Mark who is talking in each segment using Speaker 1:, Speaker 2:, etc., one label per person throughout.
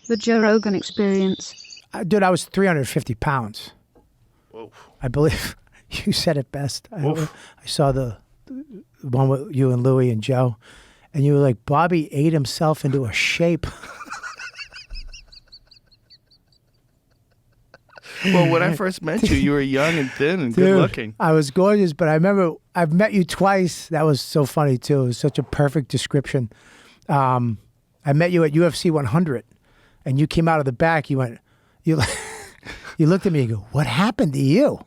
Speaker 1: The Joe Rogan Experience.
Speaker 2: Dude, I was 350 pounds.
Speaker 3: Whoa.
Speaker 2: I believe you said it best. I
Speaker 3: Oof.
Speaker 2: saw the one with you and Louie and Joe, and you were like, Bobby ate himself into a shape.
Speaker 3: Well, when I first met you, you were young and thin and good looking.
Speaker 2: I was gorgeous, but I remember I've met you twice. That was so funny too. It was such a perfect description. I met you at UFC 100, and you came out of the back. You went, you looked at me and go, "What happened to you?"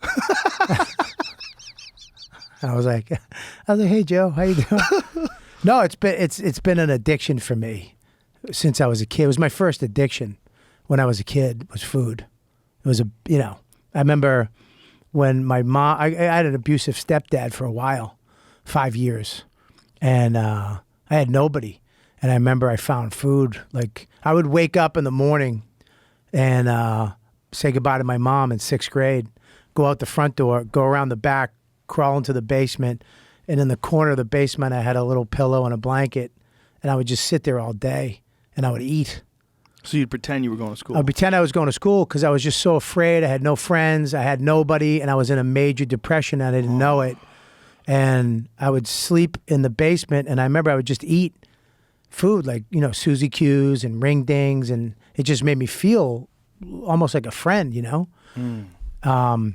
Speaker 2: I was like, "Hey Joe, how you doing?" No, it's been an addiction for me since I was a kid. It was my first addiction when I was a kid. Was food. It was I remember when my mom, I had an abusive stepdad for a while, 5 years, and I had nobody. And I remember I found food. Like I would wake up in the morning and say goodbye to my mom in 6th grade, go out the front door, go around the back, crawl into the basement. And in the corner of the basement, I had a little pillow and a blanket. And I would just sit there all day and I would eat.
Speaker 3: So you'd pretend you were going to school?
Speaker 2: I'd pretend I was going to school because I was just so afraid. I had no friends. I had nobody. And I was in a major depression and I didn't know it. And I would sleep in the basement. And I remember I would just eat food like, Suzy Q's and Ring Dings. And it just made me feel almost like a friend, I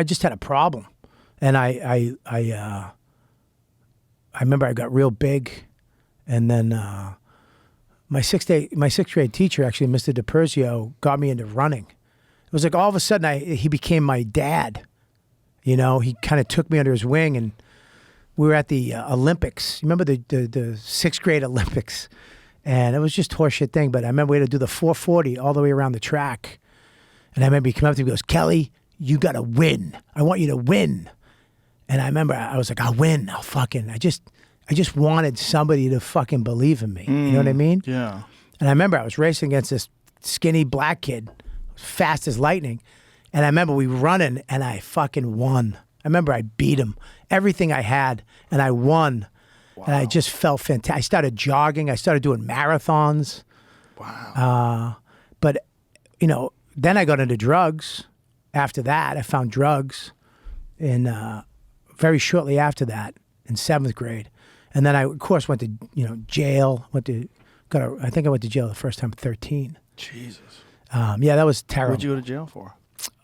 Speaker 2: just had a problem. And I remember I got real big. And then my sixth grade teacher, actually, Mr. DiPerzio, got me into running. It was like all of a sudden he became my dad. He kind of took me under his wing, and we were at the Olympics. You remember the 6th grade Olympics? And it was just a horseshit thing, but I remember we had to do the 440 all the way around the track. And I remember he came up to me and goes, Kelly, you got to win. I want you to win. And I remember I was like, I'll win. I just wanted somebody to fucking believe in me. You know what I mean?
Speaker 3: Yeah.
Speaker 2: And I remember I was racing against this skinny black kid, fast as lightning. And I remember we were running and I fucking won. I remember I beat him, everything I had, and I won. Wow. And I just felt fantastic. I started jogging. I started doing marathons.
Speaker 3: Wow.
Speaker 2: But, then I got into drugs. After that, I found drugs. And very shortly after that, in 7th grade. And then I, of course, went to, jail. I think I went to jail the first time at 13.
Speaker 3: Jesus.
Speaker 2: Yeah, that was terrible.
Speaker 3: What'd you go to jail for?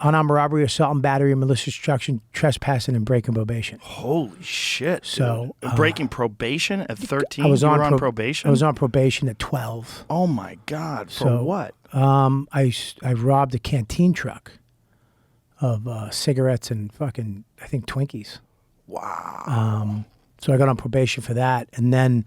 Speaker 2: Unarmed robbery, assault and battery, malicious destruction, trespassing, and breaking probation.
Speaker 3: Holy shit.
Speaker 2: So
Speaker 3: breaking probation at 13?
Speaker 2: I was
Speaker 3: you were on probation?
Speaker 2: I was on probation at 12.
Speaker 3: Oh my God. For what?
Speaker 2: I robbed a canteen truck of cigarettes and fucking, I think, Twinkies.
Speaker 3: Wow.
Speaker 2: So I got on probation for that. And then,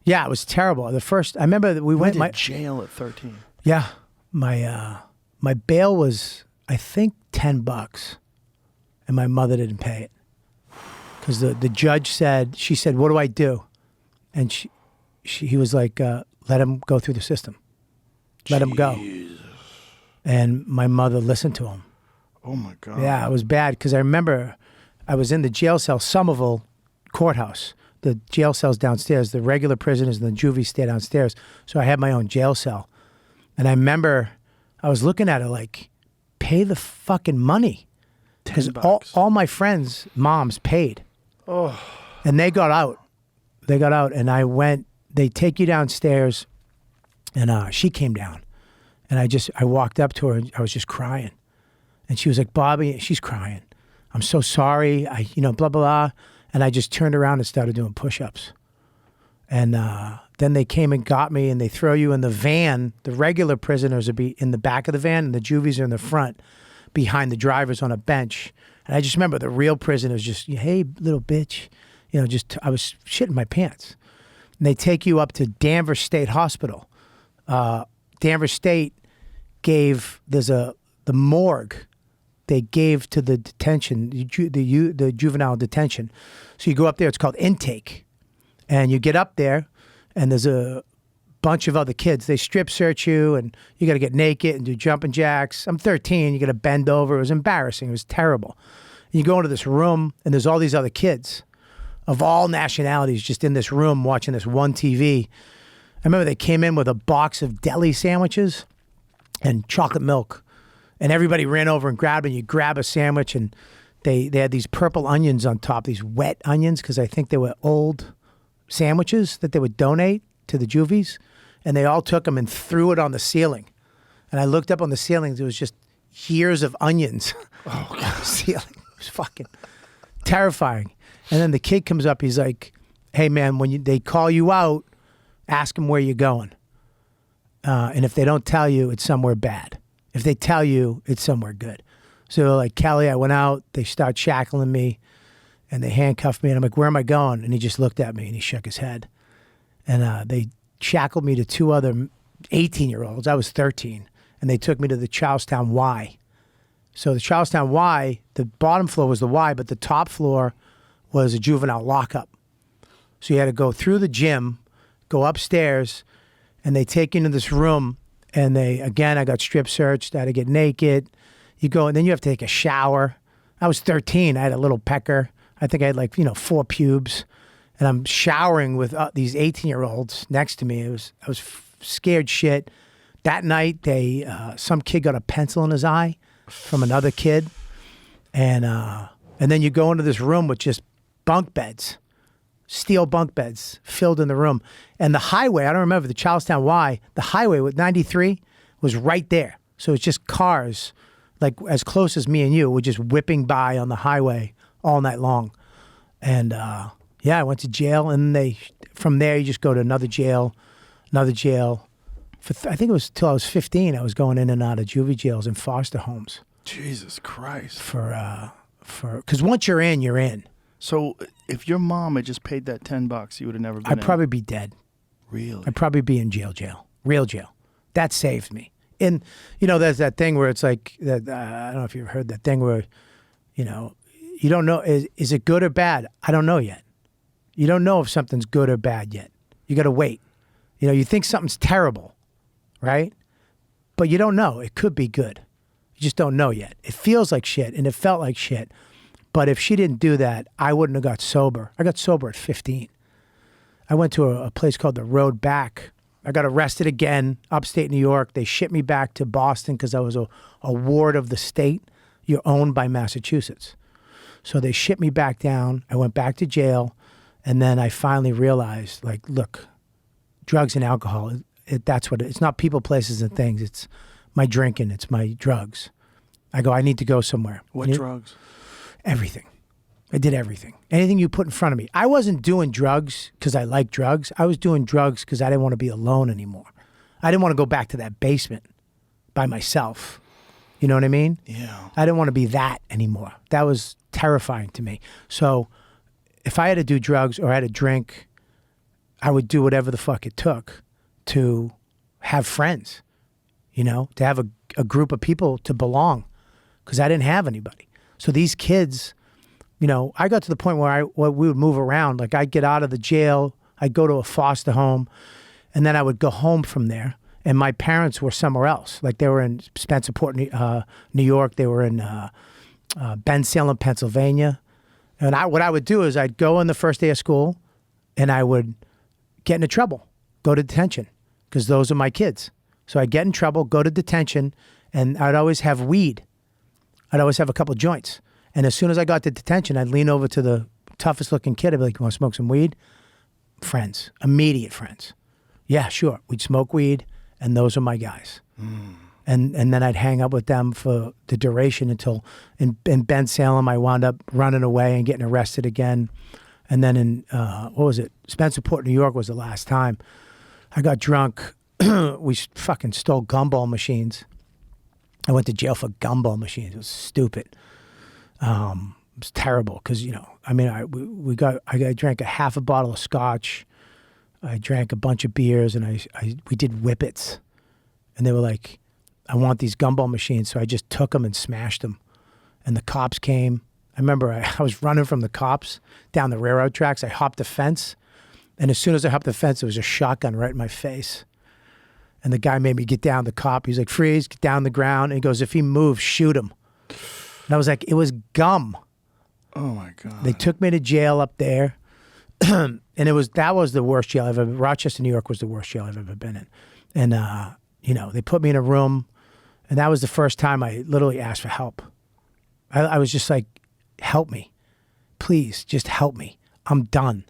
Speaker 2: yeah, it was terrible. I remember that we went
Speaker 3: to jail at 13.
Speaker 2: Yeah. My bail was, I think, $10, and my mother didn't pay it. Because the judge she said, what do I do? And he was like, let him go through the system. Let him go. And my mother listened to him.
Speaker 3: Oh my God.
Speaker 2: Yeah, it was bad because I remember I was in the jail cell, Somerville Courthouse. The jail cell's downstairs. The regular prisoners and the juvie stay downstairs. So I had my own jail cell. And I remember I was looking at it like, pay the fucking money. Because all my friends' moms paid.
Speaker 3: Oh.
Speaker 2: And they got out. And I went, they take you downstairs. And she came down. And I walked up to her and I was just crying. And she was like, Bobby, she's crying. I'm so sorry. Blah, blah, blah. And I just turned around and started doing push-ups. And then they came and got me, and they throw you in the van. The regular prisoners would be in the back of the van, and the juvies are in the front behind the drivers on a bench. And I just remember the real prisoners just, hey, little bitch. I was shitting my pants. And they take you up to Danvers State Hospital. Danvers State the morgue they gave to the detention, the juvenile detention. So you go up there, it's called intake. And you get up there, and there's a bunch of other kids. They strip search you, and you got to get naked and do jumping jacks. I'm 13, you got to bend over. It was embarrassing. It was terrible. And you go into this room, and there's all these other kids of all nationalities just in this room watching this one TV. I remember they came in with a box of deli sandwiches and chocolate milk. And everybody ran over and grabbed it. You grab a sandwich, and they had these purple onions on top, these wet onions, because I think they were old sandwiches that they would donate to the juvies. And they all took them and threw it on the ceiling. And I looked up on the ceiling. There was just years of onions on the ceiling. It was fucking terrifying. And then the kid comes up. He's like, hey, man, when they call you out, ask them where you're going. And if they don't tell you, it's somewhere bad. If they tell you, it's somewhere good. So like Kelly, I went out. They start shackling me, and they handcuffed me. And I'm like, where am I going? And he just looked at me, and he shook his head. And they shackled me to two other 18-year-olds. I was 13. And they took me to the Charlestown Y. So the Charlestown Y, the bottom floor was the Y, but the top floor was a juvenile lockup. So you had to go through the gym, go upstairs, and they take you into this room. And I got strip searched. I had to get naked. You go, and then you have to take a shower. I was 13. I had a little pecker. I think I had 4 pubes. And I'm showering with these 18-year-olds next to me. I was scared shit. That night, some kid got a pencil in his eye from another kid. And then you go into this room with just bunk beds. Steel bunk beds filled in the room. And the highway, I don't remember, the Charlestown Y, the highway with 93 was right there. So it's just cars, like as close as me and you, were just whipping by on the highway all night long. And I went to jail. And from there, you just go to another jail. I think it was till I was 15, I was going in and out of juvie jails and foster homes.
Speaker 3: Jesus Christ.
Speaker 2: Because once you're in, you're in.
Speaker 3: So if your mom had just paid that $10, you would have never been
Speaker 2: I'd probably be dead.
Speaker 3: Really?
Speaker 2: I'd probably be in jail. Real jail. That saved me. And, there's that thing where it's like, that. I don't know if you've heard that thing where, you don't know, is it good or bad? I don't know yet. You don't know if something's good or bad yet. You got to wait. You think something's terrible, right? But you don't know. It could be good. You just don't know yet. It feels like shit, and it felt like shit. But if she didn't do that, I wouldn't have got sober. I got sober at 15. I went to a place called the Road Back. I got arrested again, upstate New York. They shipped me back to Boston because I was a ward of the state. You're owned by Massachusetts. So they shipped me back down. I went back to jail. And then I finally realized, look, drugs and alcohol, that's what it's not people, places, and things. It's my drinking. It's my drugs. I go, I need to go somewhere.
Speaker 3: What drugs?
Speaker 2: Everything. I did everything. Anything you put in front of me. I wasn't doing drugs because I like drugs. I was doing drugs because I didn't want to be alone anymore. I didn't want to go back to that basement by myself. You know what I mean?
Speaker 3: Yeah.
Speaker 2: I didn't want to be that anymore. That was terrifying to me. So if I had to do drugs or I had to drink, I would do whatever the fuck it took to have friends, to have a group of people to belong, because I didn't have anybody. So these kids, I got to the point where we would move around. Like I'd get out of the jail, I'd go to a foster home, and then I would go home from there. And my parents were somewhere else. Like they were in Spencerport, New York. They were in Bensalem, Pennsylvania. And what I would do is I'd go on the first day of school, and I would get into trouble, go to detention, because those are my kids. So I'd get in trouble, go to detention, and I'd always have weed. I'd always have a couple joints. And as soon as I got to detention, I'd lean over to the toughest looking kid. I'd be like, you want to smoke some weed? Friends, immediate friends. Yeah, sure. We'd smoke weed, and those are my guys. And then I'd hang up with them for the duration until in Bensalem, I wound up running away and getting arrested again. And then in, Spencerport, New York was the last time. I got drunk. We fucking stole gumball machines. I went to jail for gumball machines. It was stupid. It was terrible because, I drank a half a bottle of scotch. I drank a bunch of beers, and we did whippets. And they were like, I want these gumball machines. So I just took them and smashed them. And the cops came. I remember I was running from the cops down the railroad tracks. I hopped the fence. And as soon as I hopped the fence, there was a shotgun right in my face. And the guy made me get down. The cop, he's like, freeze, get down the ground. And he goes, if he moves, shoot him. And I was like, it was gum.
Speaker 3: Oh, my God.
Speaker 2: They took me to jail up there. and that was the worst jail I've ever. Rochester, New York was the worst jail I've ever been in, and they put me in a room, and that was the first time I literally asked for help. I was just like, help me, please, just help me. I'm done.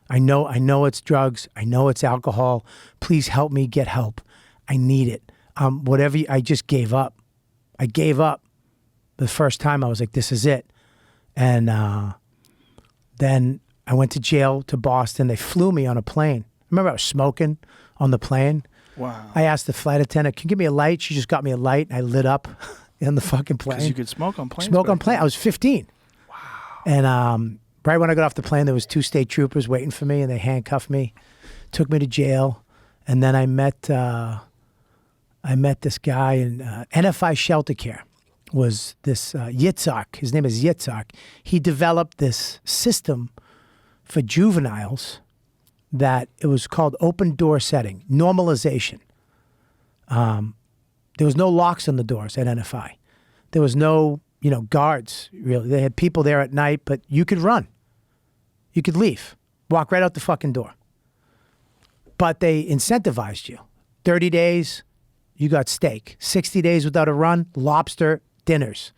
Speaker 2: I know it's drugs. I know it's alcohol. Please help me get help. I need it. I just gave up. I gave up. The first time I was like, this is it. And then I went to jail to Boston. They flew me on a plane. Remember I was smoking on the plane?
Speaker 3: Wow.
Speaker 2: I asked the flight attendant, can you give me a light? She just got me a light and I lit up in the fucking plane.
Speaker 3: Because you could smoke on planes.
Speaker 2: Smoke on plane. I was 15.
Speaker 3: Wow.
Speaker 2: And right when I got off the plane, there was 2 state troopers waiting for me, and they handcuffed me, took me to jail, and then I met this guy in NFI Shelter Care. Was this Yitzhak? His name is Yitzhak. He developed this system for juveniles that it was called open door setting, normalization. There was no locks on the doors at NFI. There was no guards really. They had people there at night, but you could run. You could leave, walk right out the fucking door. But they incentivized you. 30 days, you got steak. 60 days without a run, lobster dinners.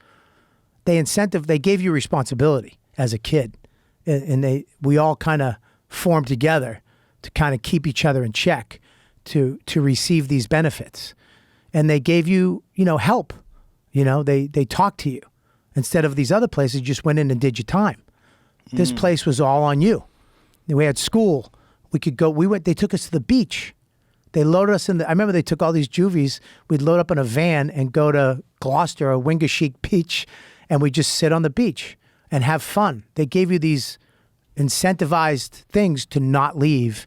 Speaker 2: They gave you responsibility as a kid. And we all kind of formed together to kind of keep each other in check to receive these benefits. And they gave you, help. They talked to you. Instead of these other places, you just went in and did your time. This place was all on you. We had school. We could go. They took us to the beach. They loaded us I remember they took all these juvies. We'd load up in a van and go to Gloucester or Wingashiek Beach, and we'd just sit on the beach and have fun. They gave you these incentivized things to not leave.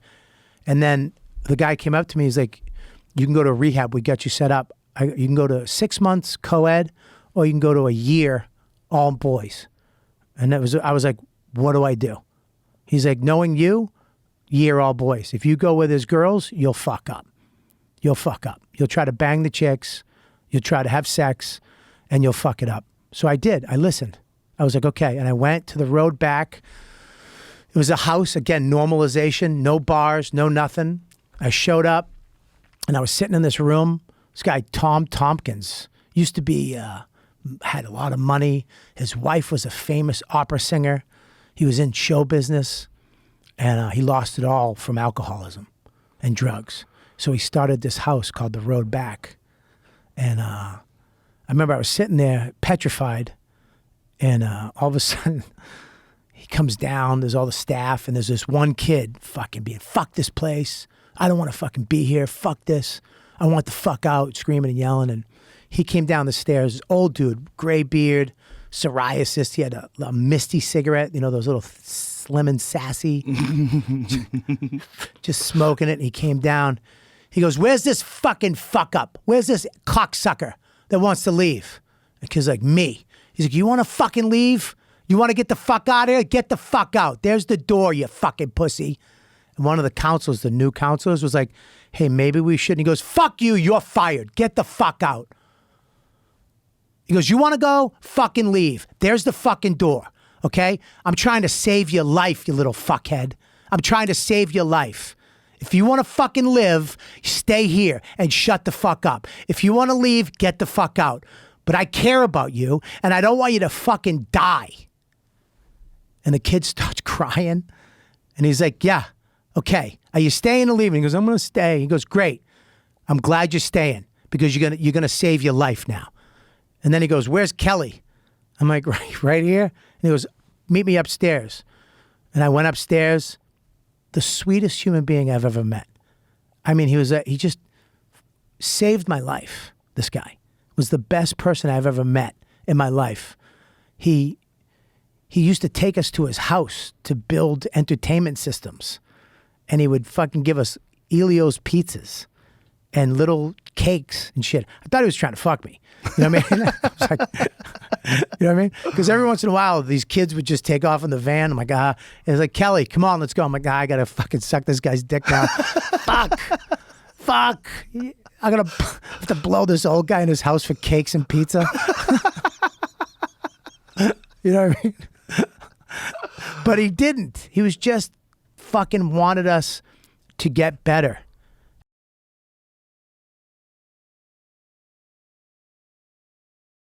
Speaker 2: And then the guy came up to me. He's like, you can go to rehab. We got you set up. You can go to 6 months co-ed, or you can go to a year all boys. And I was like, what do I do? He's like, knowing you, year all boys. If you go with his girls, you'll fuck up. You'll fuck up. You'll try to bang the chicks. You'll try to have sex, and you'll fuck it up. So I did. I listened. I was like, okay. And I went to the road back. It was a house, again, normalization, no bars, no nothing. I showed up, and I was sitting in this room. This guy, Tom Tompkins, used to be, had a lot of money. His wife was a famous opera singer. He was in show business, and he lost it all from alcoholism and drugs. So he started this house called The Road Back. And I remember I was sitting there petrified, and all of a sudden he comes down, there's all the staff, and there's this one kid fucking being, fuck this place. I don't want to fucking be here. Fuck this. I want the fuck out, screaming and yelling. And he came down the stairs, old dude, gray beard, psoriasis. He had a misty cigarette, those little slim and sassy, just smoking it. And he came down. He goes, where's this fucking fuck up? Where's this cocksucker that wants to leave? The kid's like, me. He's like, you want to fucking leave? You want to get the fuck out of here? Get the fuck out. There's the door, you fucking pussy. And one of the counselors, the new counselors, was like, hey, maybe we shouldn't. He goes, fuck you, you're fired. Get the fuck out. He goes, you want to go? Fucking leave. There's the fucking door, okay? I'm trying to save your life, you little fuckhead. I'm trying to save your life. If you want to fucking live, stay here and shut the fuck up. If you want to leave, get the fuck out. But I care about you, and I don't want you to fucking die. And the kid starts crying, and he's like, yeah, okay. Are you staying or leaving? He goes, I'm going to stay. He goes, great. I'm glad you're staying because you're gonna save your life now. And then he goes, where's Kelly? I'm like, right here. And he goes, meet me upstairs. And I went upstairs. The sweetest human being I've ever met. I mean, he just saved my life. This guy was the best person I've ever met in my life. He used to take us to his house to build entertainment systems. And he would fucking give us Elio's pizzas and little cakes and shit. I thought he was trying to fuck me. You know what I mean? I was like, you know what I mean? Because every once in a while, these kids would just take off in the van. I'm like, it was like, Kelly, come on, let's go. I'm like, I got to fucking suck this guy's dick now. Fuck. I'm going to have to blow this old guy in his house for cakes and pizza. You know what I mean? But he didn't. He was just fucking wanted us to get better.